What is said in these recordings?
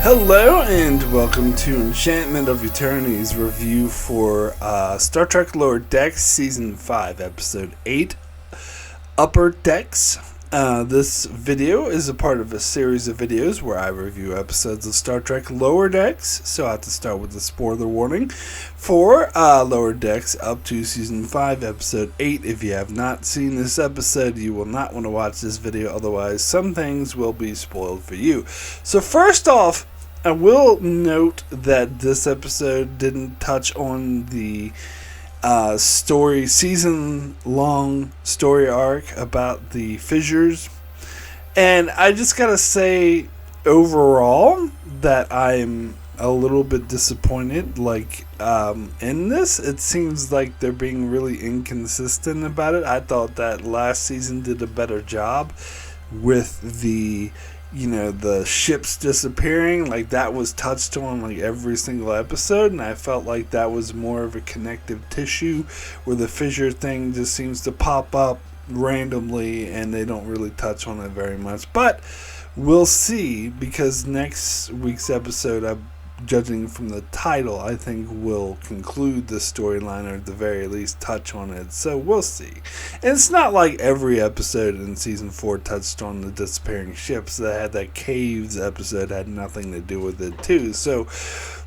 Hello and welcome to Enchantment of Eternity's review for Star Trek Lower Decks Season 5, Episode 8, Upper Decks. This video is a part of a series of videos where I review episodes of Star Trek Lower Decks, so I have to start with a spoiler warning for Lower Decks up to Season 5, Episode 8. If you have not seen this episode, you will not want to watch this video, otherwise some things will be spoiled for you. So first off, I will note that this episode didn't touch on the season-long story arc about the fissures. And I just gotta say, overall, that I'm a little bit disappointed. In this, it seems like they're being really inconsistent about it. I thought that last season did a better job with the ships disappearing. Like, that was touched on like every single episode, and I felt like that was more of a connective tissue, where the fissure thing just seems to pop up randomly and they don't really touch on it very much. But we'll see, because next week's episode, judging from the title, I think will conclude the storyline, or at the very least touch on it. So we'll see. And it's not like every episode in season 4 touched on the disappearing ships. That caves episode had nothing to do with it too. So,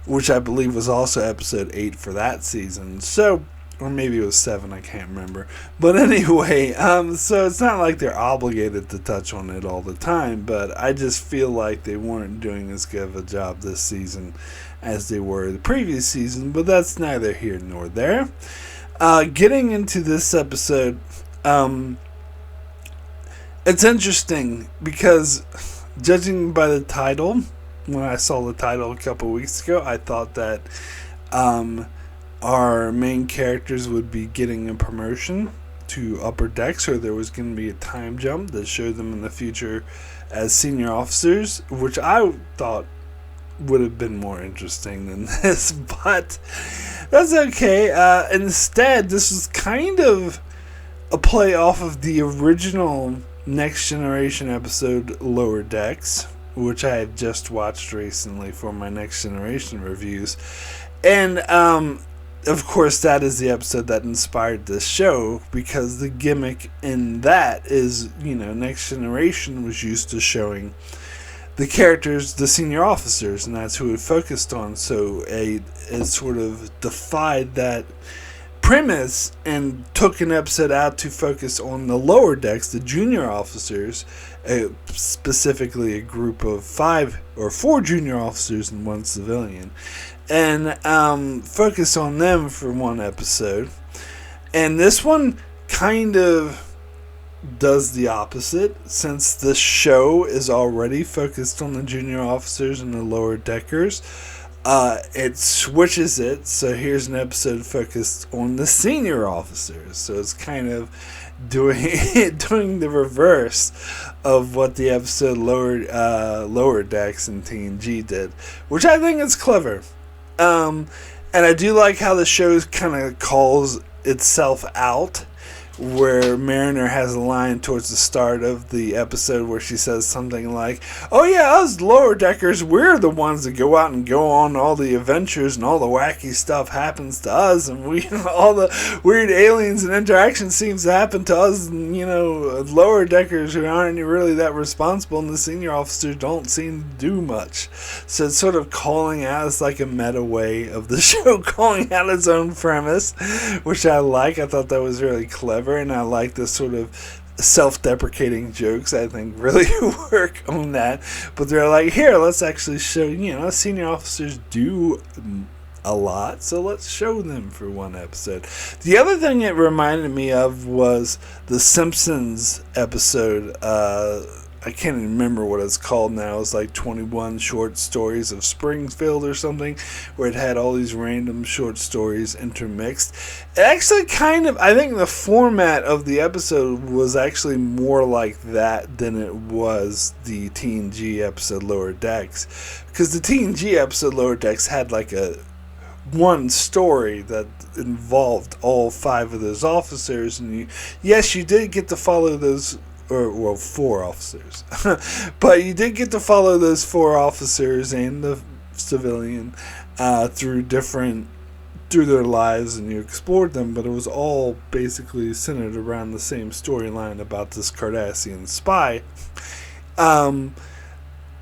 which I believe was also episode 8 for that season. So, or maybe it was 7, I can't remember. But anyway, so it's not like they're obligated to touch on it all the time, but I just feel like they weren't doing as good of a job this season as they were the previous season, but that's neither here nor there. Getting into this episode, it's interesting because, judging by the title, when I saw the title a couple weeks ago, I thought that our main characters would be getting a promotion to Upper Decks, or there was going to be a time jump that showed them in the future as senior officers, which I thought would have been more interesting than this, but that's okay. Instead, this was kind of a play off of the original Next Generation episode, Lower Decks, which I had just watched recently for my Next Generation reviews. And of course, that is the episode that inspired this show, because the gimmick in that is, Next Generation was used to showing the characters, the senior officers, and that's who it focused on. So it sort of defied that premise and took an episode out to focus on the Lower Decks, the junior officers, specifically a group of 5 or 4 junior officers and 1 civilian, and focus on them for one episode. And this one kind of does the opposite, since this show is already focused on the junior officers and the lower deckers. It switches it, so here's an episode focused on the senior officers. So it's kind of doing the reverse of what the episode Lower Decks and TNG did, which I think is clever. And I do like how the show kind of calls itself out, where Mariner has a line towards the start of the episode where she says something like, "Oh yeah, us lower deckers, we're the ones that go out and go on all the adventures, and all the wacky stuff happens to us, and we all the weird aliens and interactions seems to happen to us, and lower deckers who aren't really that responsible, and the senior officers don't seem to do much." So it's sort of calling out, it's like a meta way of the show calling out its own premise, which I like. I thought that was really clever. And I like this sort of self-deprecating jokes. I think really work on that. But they're like, here, let's actually show, senior officers do a lot, so let's show them for one episode. The other thing it reminded me of was the Simpsons episode. I can't even remember what it's called now. It's like 21 Short Stories of Springfield or something, where it had all these random short stories intermixed. It actually I think the format of the episode was actually more like that than it was the TNG episode Lower Decks. Because the TNG episode Lower Decks had like one story that involved all 5 of those officers, and you did get to follow those or well, 4 officers. But you did get to follow those 4 officers and the civilian through their lives, and you explored them, but it was all basically centered around the same storyline about this Cardassian spy.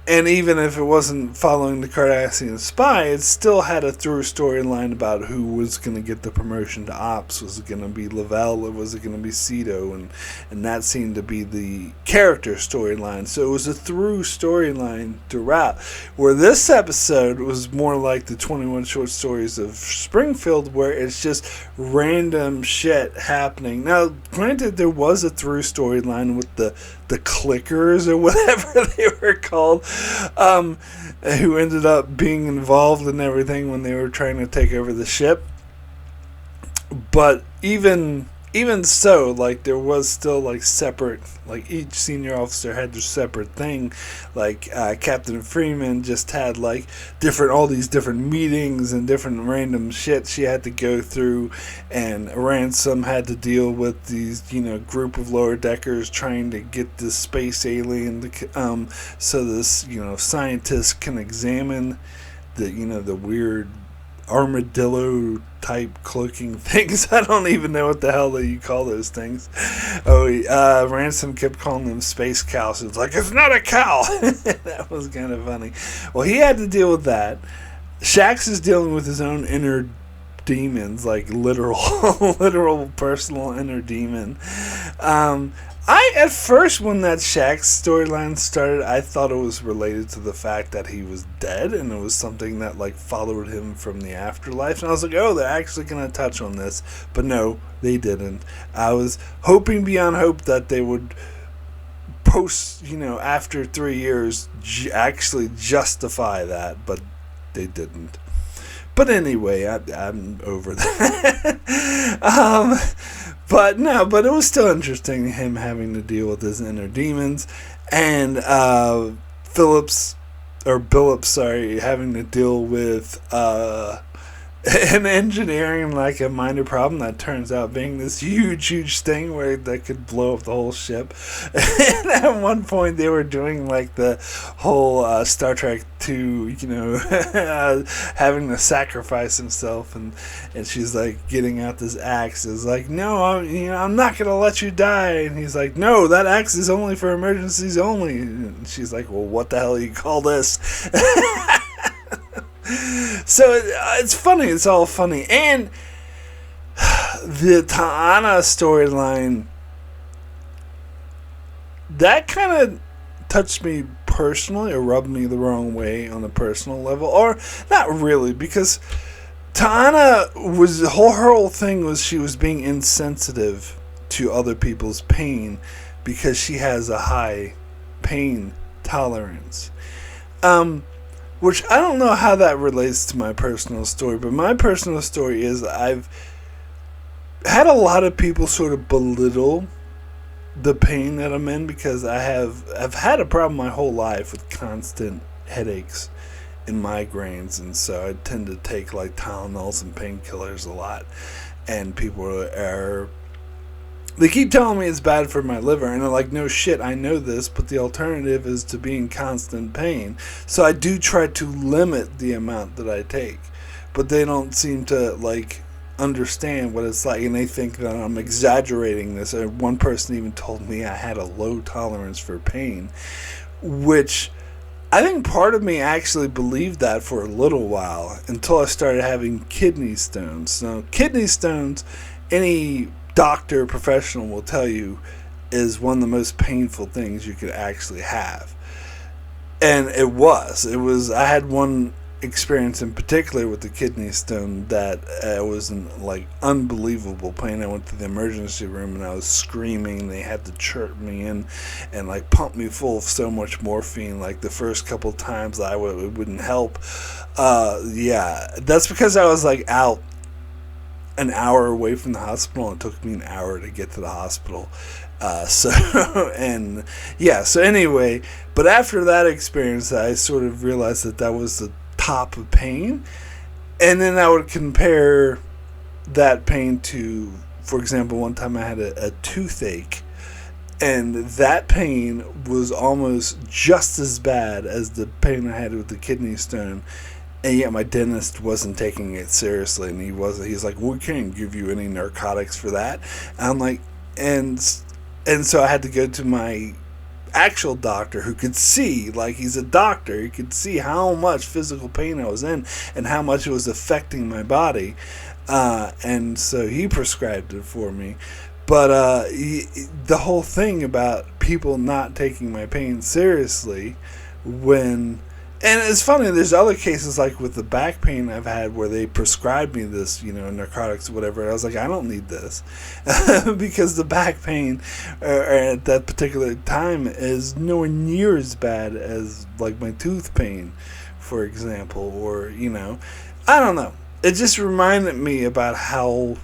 And even if it wasn't following the Cardassian spy, it still had a through storyline about who was going to get the promotion to ops. Was it going to be Lavelle, or was it going to be Cito? And that seemed to be the character storyline. So it was a through storyline throughout. Where this episode was more like the 21 Short Stories of Springfield, where it's just random shit happening. Now, granted, there was a through storyline with the clickers, or whatever they were called, who ended up being involved in everything when they were trying to take over the ship. But even so, like, there was still like separate, like each senior officer had their separate thing. Like Captain Freeman just had like all these different meetings and different random shit she had to go through, and Ransom had to deal with these group of lower deckers trying to get this space alien to, so this scientist can examine the weird armadillo type cloaking things. I don't even know what the hell you call those things. Ransom kept calling them space cows. It's like, it's not a cow. That was kind of funny. Well, he had to deal with that. Shax is dealing with his own inner demons, like literal personal inner demon. At first, when that Shax storyline started, I thought it was related to the fact that he was dead, and it was something that like followed him from the afterlife. And I was like, oh, they're actually going to touch on this. But no, they didn't. I was hoping beyond hope that they would post, after 3 years, actually justify that, but they didn't. But anyway, I'm over that. But it was still interesting, him having to deal with his inner demons, and Billups, having to deal with an engineering like a minor problem that turns out being this huge thing where that could blow up the whole ship. And at one point they were doing like the whole Star Trek 2, having to sacrifice himself, and she's like getting out this axe. Is like, no, I'm not gonna let you die. And he's like, no, that axe is only for emergencies only. And she's like, well, what the hell do you call this? So it's funny. It's all funny. And the Ta'ana storyline, that kind of touched me personally, or rubbed me the wrong way on a personal level. Or not really, because Ta'ana her whole thing was she was being insensitive to other people's pain because she has a high pain tolerance. Which I don't know how that relates to my personal story, but my personal story is I've had a lot of people sort of belittle the pain that I'm in, because I've had a problem my whole life with constant headaches and migraines, and so I tend to take like Tylenols and painkillers a lot, and people they keep telling me it's bad for my liver, and I'm like, no shit, I know this, but the alternative is to be in constant pain. So I do try to limit the amount that I take, but they don't seem to like understand what it's like, and they think that I'm exaggerating this. One person even told me I had a low tolerance for pain, which I think part of me actually believed that for a little while, until I started having kidney stones. Now, kidney stones, any doctor professional will tell you, is one of the most painful things you could actually have. And it was I had one experience in particular with the kidney stone that was in like unbelievable pain. I went to the emergency room and I was screaming. They had to chirp me in and like pump me full of so much morphine. Like the first couple times it wouldn't help. That's because I was like out an hour away from the hospital. It took me an hour to get to the hospital. So anyway, but after that experience, I sort of realized that was the top of pain. And then I would compare that pain to, for example, one time I had a toothache, And that pain was almost just as bad as the pain I had with the kidney stone. And yet my dentist wasn't taking it seriously, and he's like, we can't give you any narcotics for that. And I'm like, and so I had to go to my actual doctor, who could see, like, he's a doctor, he could see how much physical pain I was in and how much it was affecting my body, and so he prescribed it for me. But the whole thing about people not taking my pain seriously, and it's funny, there's other cases like with the back pain I've had where they prescribed me this, narcotics or whatever. And I was like, I don't need this. Because the back pain at that particular time is nowhere near as bad as like my tooth pain, for example. Or, I don't know. It just reminded me about how,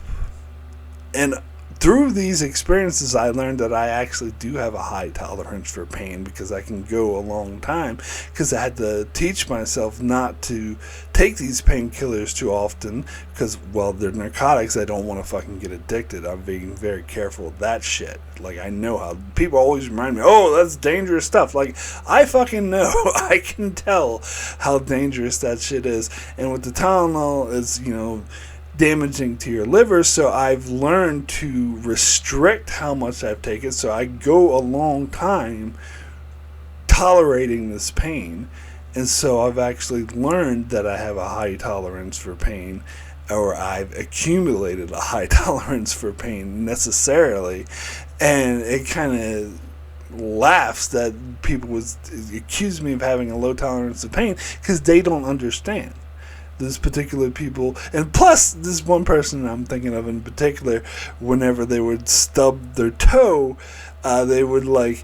and through these experiences, I learned that I actually do have a high tolerance for pain, because I can go a long time, because I had to teach myself not to take these painkillers too often, because, well, they're narcotics. I don't want to fucking get addicted. I'm being very careful of that shit. Like, I know how people always remind me, oh, that's dangerous stuff. Like, I fucking know. I can tell how dangerous that shit is. And with the Tylenol, it's, damaging to your liver, so I've learned to restrict how much I've taken, so I go a long time tolerating this pain. And so I've actually learned that I have a high tolerance for pain, or I've accumulated a high tolerance for pain necessarily. And it kind of laughs that people would accuse me of having a low tolerance of pain, because they don't understand. This particular people, and plus this one person I'm thinking of in particular, whenever they would stub their toe, they would like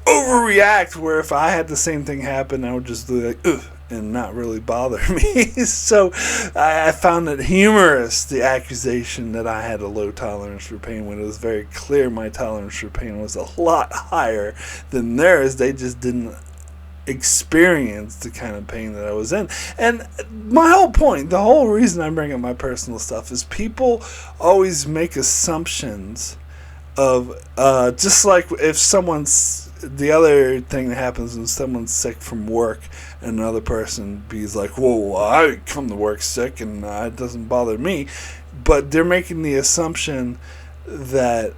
overreact, where if I had the same thing happen, I would just be like, ugh, and not really bother me. So I found it humorous, the accusation that I had a low tolerance for pain, when it was very clear my tolerance for pain was a lot higher than theirs. They just didn't experience the kind of pain that I was in. And my whole point, the whole reason I bring up my personal stuff, is people always make assumptions of just like if someone's, the other thing that happens when someone's sick from work, and another person be like, whoa, I come to work sick and it doesn't bother me, but they're making the assumption that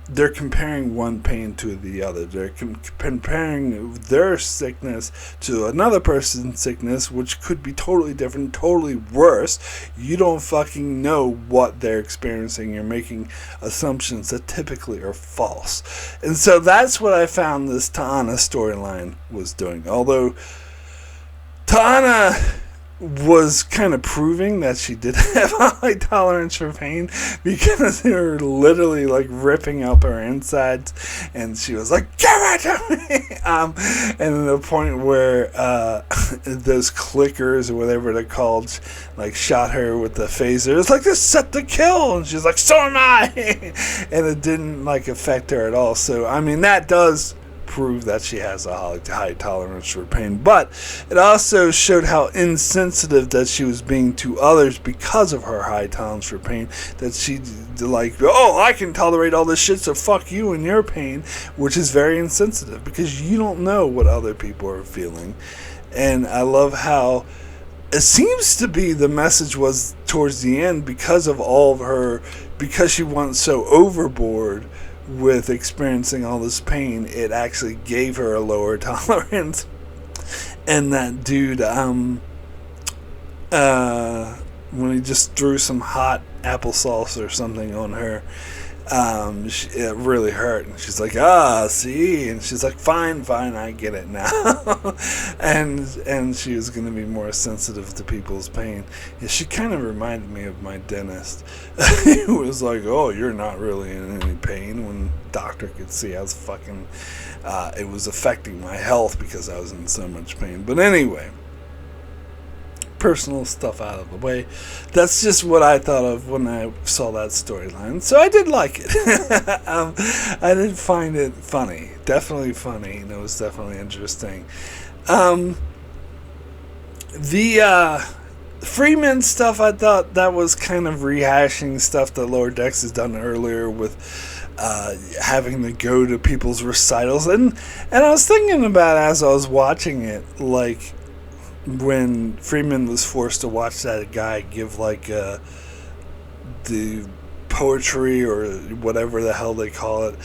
they're comparing one pain to the other. They're comparing their sickness to another person's sickness, which could be totally different, totally worse. You don't fucking know what they're experiencing. You're making assumptions that typically are false. And so that's what I found this Ta'ana storyline was doing. Although Ta'ana was kind of proving that she did have a high tolerance for pain, because they were literally like ripping up her insides, and she was like, give it to me. And then the point where those clickers or whatever they're called, like, shot her with the phaser. It's like, this set the kill, and she's like, so am I. And it didn't like affect her at all. So I mean, that does prove that she has a high tolerance for pain, but it also showed how insensitive that she was being to others because of her high tolerance for pain. That she like, oh, I can tolerate all this shit, so fuck you and your pain, which is very insensitive, because you don't know what other people are feeling. And I love how it seems to be the message was towards the end, because of all of her, because she went so overboard with experiencing all this pain, it actually gave her a lower tolerance. And that dude, when he just threw some hot applesauce or something on her, it really hurt, and she's like, see, and she's like, fine, I get it now. and she was going to be more sensitive to people's pain. Yeah, she kind of reminded me of my dentist. He was like, oh, you're not really in any pain, when the doctor could see I was fucking, it was affecting my health because I was in so much pain. But anyway, personal stuff out of the way. That's just what I thought of when I saw that storyline. So I did like it. I did find it funny. Definitely funny. And it was definitely interesting. The Freeman stuff, I thought that was kind of rehashing stuff that Lower Decks has done earlier with having to go to people's recitals. And I was thinking about, as I was watching it, like when Freeman was forced to watch that guy give like the poetry or whatever the hell they call it.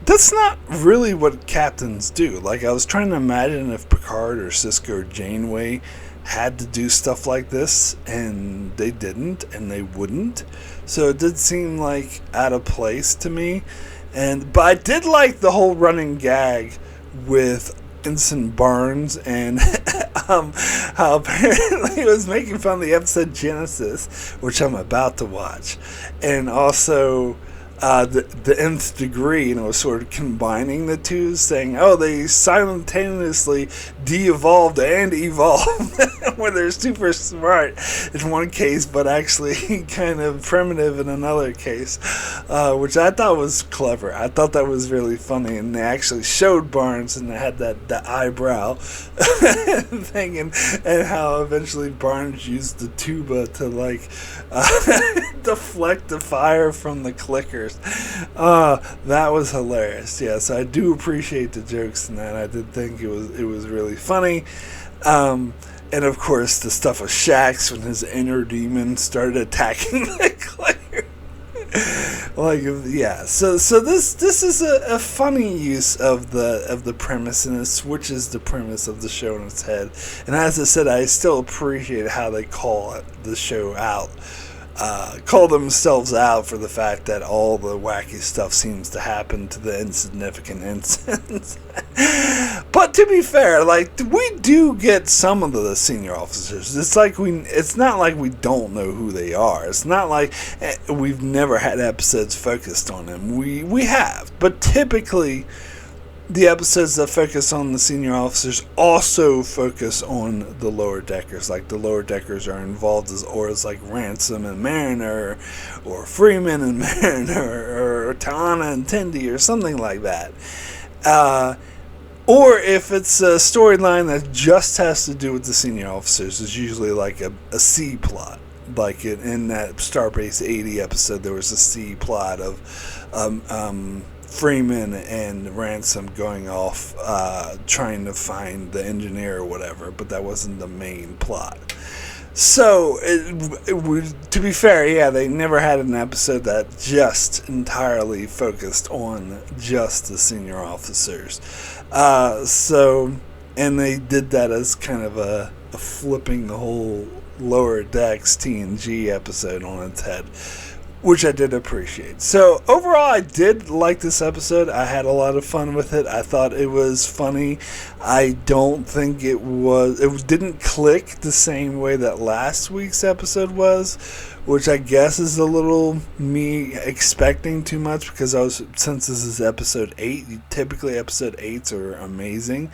That's not really what captains do. Like, I was trying to imagine if Picard or Sisko or Janeway had to do stuff like this, and they didn't, and they wouldn't. So it did seem like out of place to me. But I did like the whole running gag with Ensign Barnes and how apparently it was making fun of the episode Genesis, which I'm about to watch, and also the nth degree, it was sort of combining the two, saying, oh, they simultaneously de-evolved and evolved, where they're super smart in one case, but actually kind of primitive in another case, which I thought was clever. I thought that was really funny, and they actually showed Barnes, and they had that eyebrow thing, and how eventually Barnes used the tuba to, like, deflect the fire from the clickers. That was hilarious. Yeah, so I do appreciate the jokes in that. I did think it was really funny. And of course the stuff with Shax when his inner demon started attacking the clicker. Like, yeah. So this is a funny use of the premise, and it switches the premise of the show on its head. And as I said, I still appreciate how they call the show out. Call themselves out for the fact that all the wacky stuff seems to happen to the insignificant ensigns. But to be fair, like, we do get some of the senior officers. It's not like we don't know who they are. It's not like we've never had episodes focused on them. We have, but typically the episodes that focus on the senior officers also focus on the lower deckers. Like, the lower deckers are involved as auras like Ransom and Mariner, or Freeman and Mariner, or Ta'ana and Tendi, or something like that. Or if it's a storyline that just has to do with the senior officers, it's usually like a C plot. Like in that Starbase 80 episode, there was a C plot of Freeman and Ransom going off trying to find the engineer or whatever, but that wasn't the main plot. So, to be fair, yeah, they never had an episode that just entirely focused on just the senior officers. And they did that as kind of a flipping the whole Lower Decks TNG episode on its head, which I did appreciate. So overall, I did like this episode. I had a lot of fun with it. I thought it was funny. I don't think it didn't click the same way that last week's episode was, which I guess is a little me expecting too much, because since this is episode 8, typically episode 8s are amazing,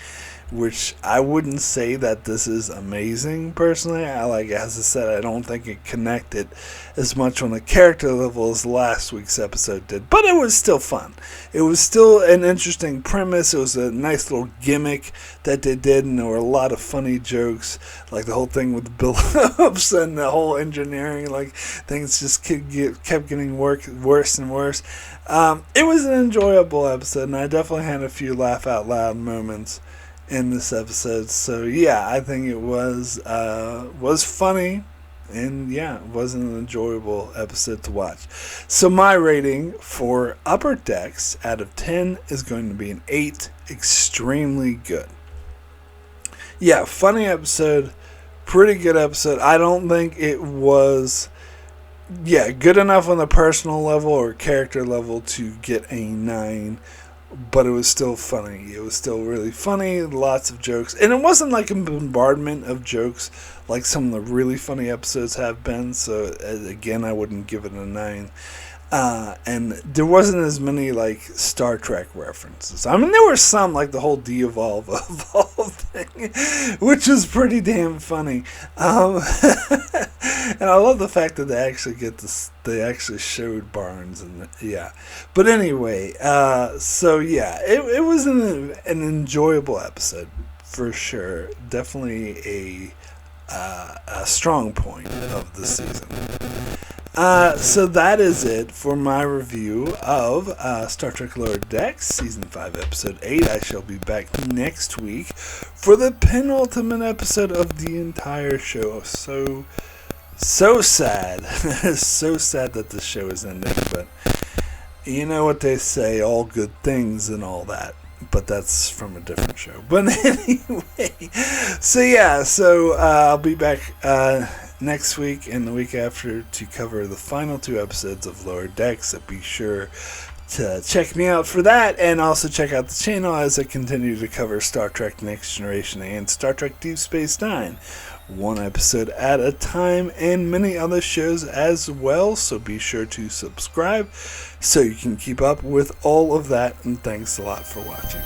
which I wouldn't say that this is amazing personally. As I said, I don't think it connected as much on a character level as last week's episode did, but it was still fun. It was still an interesting premise. It was a nice little gimmick that they did, and there were a lot of funny jokes, like the whole thing with Billups and the whole engineering, like, things just kept getting worse and worse. It was an enjoyable episode, and I definitely had a few laugh out loud moments in this episode. So yeah, I think it was funny, and yeah, it was an enjoyable episode to watch. So my rating for Upper Decks out of 10 is going to be an 8. Extremely good. Yeah, funny episode, pretty good episode. I don't think it was good enough on the personal level or character level to get a 9, but it was still funny. It was still really funny, lots of jokes. And it wasn't like a bombardment of jokes like some of the really funny episodes have been. So, again, I wouldn't give it a 9. And there wasn't as many, like, Star Trek references. I mean, there were some, like the whole de-evolve thing, which was pretty damn funny. And I love the fact that they actually showed Barnes, and yeah. But anyway, so yeah, it was an enjoyable episode for sure. Definitely a strong point of the season. So that is it for my review of Star Trek Lower Decks, Season 5, Episode 8. I shall be back next week for the penultimate episode of the entire show. So sad. So sad that the show is ending, but you know what they say, all good things and all that. But that's from a different show. But anyway, so I'll be back next week and the week after to cover the final 2 episodes of Lower Decks. So be sure to check me out for that, and also check out the channel as I continue to cover Star Trek Next Generation and Star Trek Deep Space Nine, one episode at a time, and many other shows as well. So be sure to subscribe so you can keep up with all of that, and thanks a lot for watching.